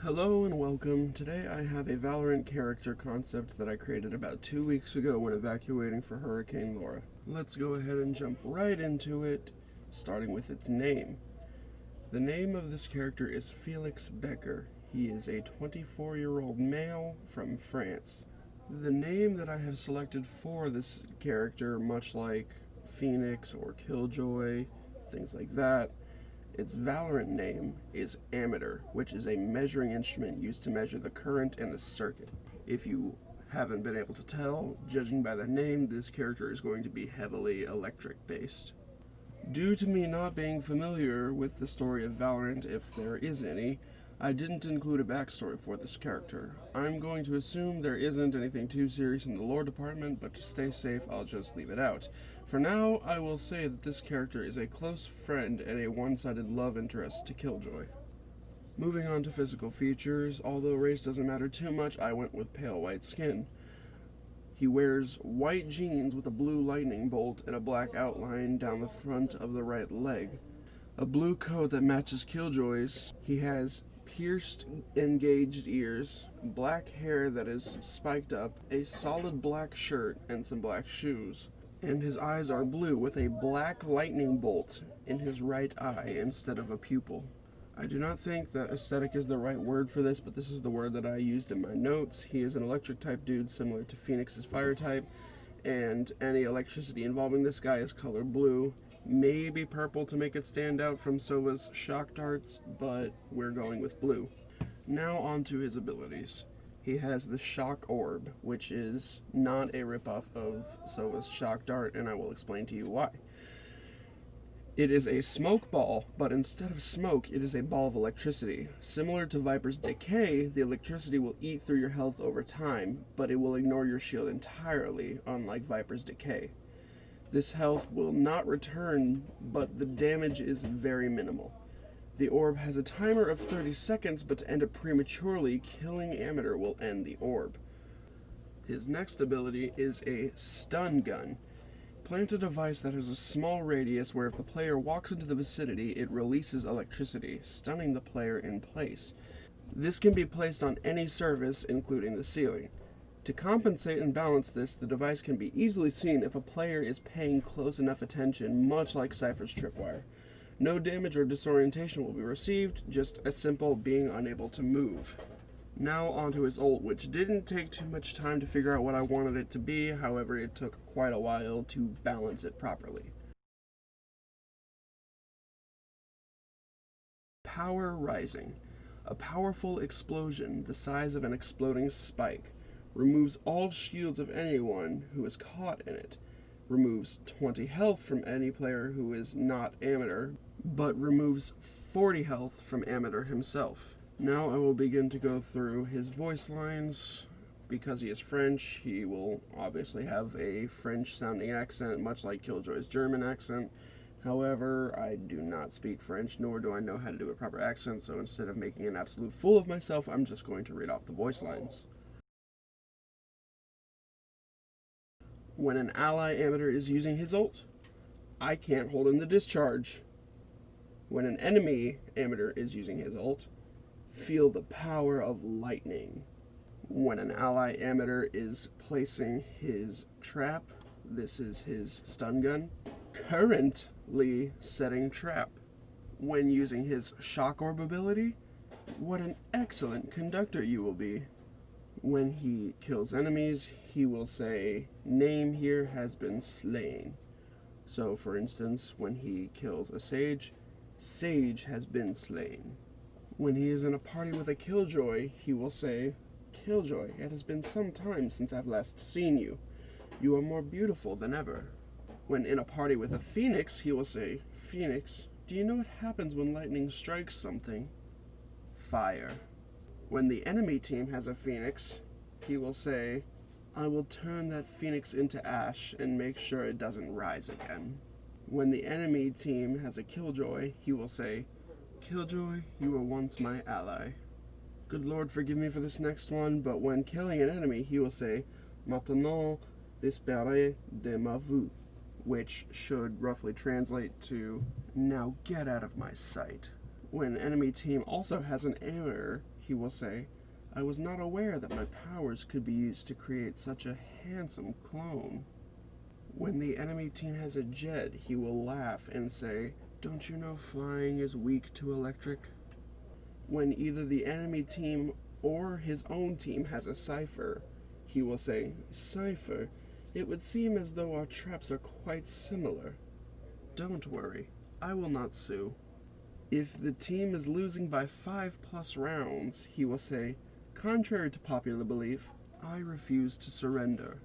Hello and welcome. Today I have a Valorant character concept that I created about 2 weeks ago when evacuating for Hurricane Laura. Let's go ahead and jump right into it, starting with its name. The name of this character is Felix Becker. He is a 24-year-old male from France. The name that I have selected for this character, much like Phoenix or Killjoy, things like that, its Valorant name is Ammeter, which is a measuring instrument used to measure the current in a circuit. If you haven't been able to tell, judging by the name, this character is going to be heavily electric based. Due to me not being familiar with the story of Valorant, if there is any, I didn't include a backstory for this character. I'm going to assume there isn't anything too serious in the lore department, but to stay safe, I'll just leave it out. For now, I will say that this character is a close friend and a one-sided love interest to Killjoy. Moving on to physical features, although race doesn't matter too much, I went with pale white skin. He wears white jeans with a blue lightning bolt and a black outline down the front of the right leg. A blue coat that matches Killjoy's. He has pierced, engaged ears, black hair that is spiked up, a solid black shirt, and some black shoes. And his eyes are blue with a black lightning bolt in his right eye instead of a pupil. I do not think that aesthetic is the right word for this, but this is the word that I used in my notes. He is an electric type dude similar to Phoenix's fire type, and any electricity involving this guy is color blue. Maybe purple to make it stand out from Sova's shock darts, but we're going with blue. Now on to his abilities. He has the shock orb, which is not a ripoff of Sova's shock dart, and I will explain to you why. It is a smoke ball, but instead of smoke, it is a ball of electricity. Similar to Viper's decay, the electricity will eat through your health over time, but it will ignore your shield entirely, unlike Viper's decay. This health will not return, but the damage is very minimal. The orb has a timer of 30 seconds, but to end it prematurely, killing Ammeter will end the orb. His next ability is a stun gun. Plant a device that has a small radius where if the player walks into the vicinity, it releases electricity, stunning the player in place. This can be placed on any surface, including the ceiling. To compensate and balance this, the device can be easily seen if a player is paying close enough attention, much like Cypher's tripwire. No damage or disorientation will be received, just a simple being unable to move. Now onto his ult, which didn't take too much time to figure out what I wanted it to be, however it took quite a while to balance it properly. Power Rising. A powerful explosion the size of an exploding spike. Removes all shields of anyone who is caught in it. Removes 20 health from any player who is not Ammeter, but removes 40 health from Ammeter himself. Now I will begin to go through his voice lines. Because he is French, he will obviously have a French-sounding accent, much like Killjoy's German accent. However, I do not speak French, nor do I know how to do a proper accent, so instead of making an absolute fool of myself, I'm just going to read off the voice lines. When an ally Ammeter is using his ult, I can't hold in the discharge. When an enemy Ammeter is using his ult, feel the power of lightning. When an ally Ammeter is placing his trap, this is his stun gun, currently setting trap. When using his shock orb ability, what an excellent conductor you will be. When he kills enemies, he will say, "Name here has been slain." So, for instance, when he kills a Sage, "Sage has been slain." When he is in a party with a Killjoy, he will say, "Killjoy, it has been some time since I've last seen you. You are more beautiful than ever." When in a party with a Phoenix, he will say, "Phoenix, do you know what happens when lightning strikes something?" Fire. When the enemy team has a Phoenix, he will say, "I will turn that Phoenix into ash and make sure it doesn't rise again." When the enemy team has a Killjoy, he will say, "Killjoy, you were once my ally." Good Lord, forgive me for this next one, but when killing an enemy, he will say, "Maintenant, disparais de ma vue," which should roughly translate to, "Now get out of my sight." When an enemy team also has an Ammeter, he will say, "I was not aware that my powers could be used to create such a handsome clone." When the enemy team has a jet, he will laugh and say, "Don't you know flying is weak to electric?" When either the enemy team or his own team has a cipher, he will say, "Cipher, it would seem as though our traps are quite similar. Don't worry, I will not sue." If the team is losing by 5+ rounds, he will say, "Contrary to popular belief, I refuse to surrender."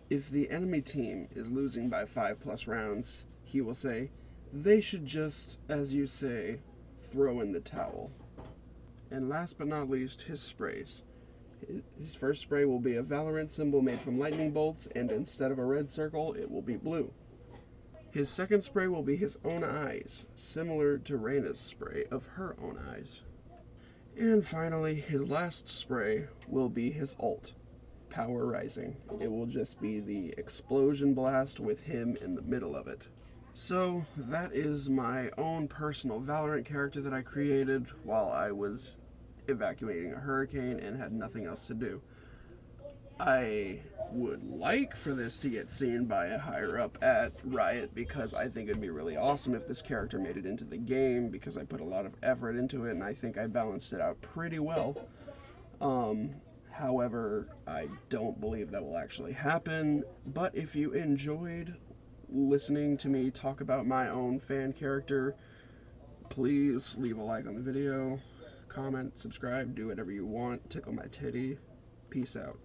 If the enemy team is losing by 5+ rounds, he will say, "They should just, as you say, throw in the towel." And last but not least, his sprays. His first spray will be a VALORANT symbol made from lightning bolts, and instead of a red circle, it will be blue. His second spray will be his own eyes, similar to Reyna's spray of her own eyes. And finally, his last spray will be his ult, Power Rising. It will just be the explosion blast with him in the middle of it. So that is my own personal VALORANT character that I created while I was evacuating a hurricane and had nothing else to do. I would like for this to get seen by a higher up at Riot, because I think it'd be really awesome if this character made it into the game, because I put a lot of effort into it and I think I balanced it out pretty well. However, I don't believe that will actually happen. But if you enjoyed listening to me talk about my own fan character, please leave a like on the video, comment, subscribe, do whatever you want, tickle my titty. Peace out.